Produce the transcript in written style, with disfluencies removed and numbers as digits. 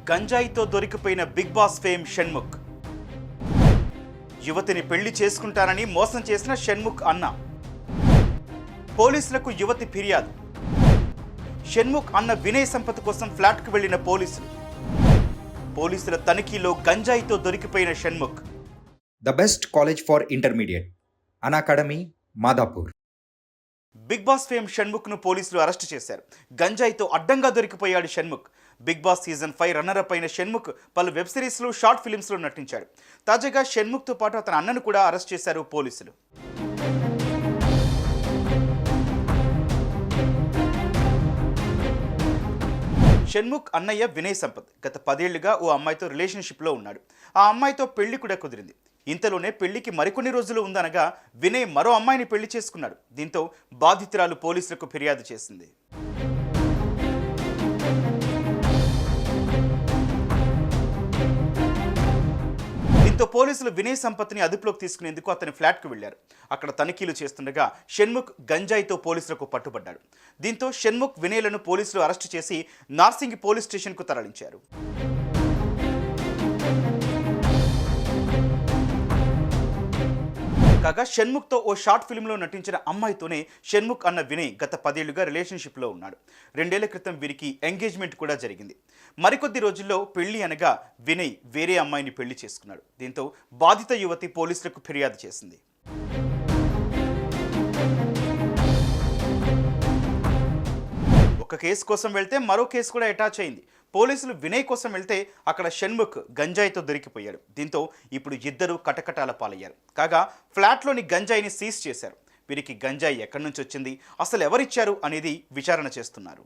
గంజాయితో దొరికిపోయిన big Boss fame Shanmukh. యువతిని పెళ్లి చేసుకుంటానని మోసం చేసిన షణ్ముఖ్ అన్న. పోలీసులకు యువతి ఫిర్యాదు. షణ్ముఖ్ అన్న వినయ్ సంపత్ కోసం ఫ్లాట్కు వెళ్లిన పోలీసుల తనిఖీలో గంజాయితో దొరికిపోయిన Shanmukh. The best college for intermediate, Unacademy, Madhapur. Bigg Boss fame షణ్ముఖ్ను పోలీసులు అరెస్టు చేశారు. గంజాయితో అడ్డంగా దొరికిపోయాడు Shanmukh. Bigg Boss season 5 runner up అయిన షణ్ముఖ్ పలు వెబ్ సిరీస్లు, షార్ట్ ఫిలిమ్స్లో నటించాడు. తాజాగా షణ్ముఖ్తో పాటు అతని అన్నను కూడా అరెస్ట్ చేశారు పోలీసులు. షణ్ముఖ్ అన్నయ్య వినయ్ సంపత్ గత 10 ఏళ్లుగా ఓ అమ్మాయితో రిలేషన్షిప్లో ఉన్నాడు. ఆ అమ్మాయితో పెళ్లి కూడా కుదిరింది. ఇంతలోనే పెళ్లికి మరికొన్ని రోజులు ఉందనగా వినయ్ మరో అమ్మాయిని పెళ్లి చేసుకున్నాడు. దీంతో బాధితురాలు పోలీసులకు ఫిర్యాదు చేసింది. దీంతో పోలీసులు వినయ్ సంపత్ని అదుపులోకి తీసుకునేందుకు అతని ఫ్లాట్కు వెళ్లారు. అక్కడ తనిఖీలు చేస్తుండగా షణ్ముఖ్ గంజాయితో పోలీసులకు పట్టుబడ్డాడు. దీంతో షణ్ముఖ్, వినయ్లను పోలీసులు అరెస్టు చేసి నార్సింగి పోలీస్ స్టేషన్కు తరలించారు. కాగా షణ్ముఖ్తో ఓ షార్ట్ ఫిల్మ్లో నటించిన అమ్మాయితోనే షణ్ముఖ్ అన్న వినయ్ గత 10 ఏళ్లుగా రిలేషన్షిప్లో ఉన్నాడు. 2 ఏళ్ల క్రితం వీరికి ఎంగేజ్మెంట్ కూడా జరిగింది. మరికొద్ది రోజుల్లో పెళ్లి అనగా వినయ్ వేరే అమ్మాయిని పెళ్లి చేసుకున్నాడు. దీంతో బాధిత యువతి పోలీసులకు ఫిర్యాదు చేసింది. ఒక కేసు కోసం వెళ్తే మరో కేసు కూడా అటాచ్ అయింది. పోలీసులు వినయ్ కోసం వెళ్తే అక్కడ షణ్ముఖ్ గంజాయితో దొరికిపోయాడు. దీంతో ఇప్పుడు ఇద్దరు కటకటాల పాలయ్యారు. కాగా ఫ్లాట్లోని గంజాయిని సీజ్ చేశారు. వీరికి గంజాయి ఎక్కడి నుంచి వచ్చింది, అసలు ఎవరిచ్చారు అనేది విచారణ చేస్తున్నారు.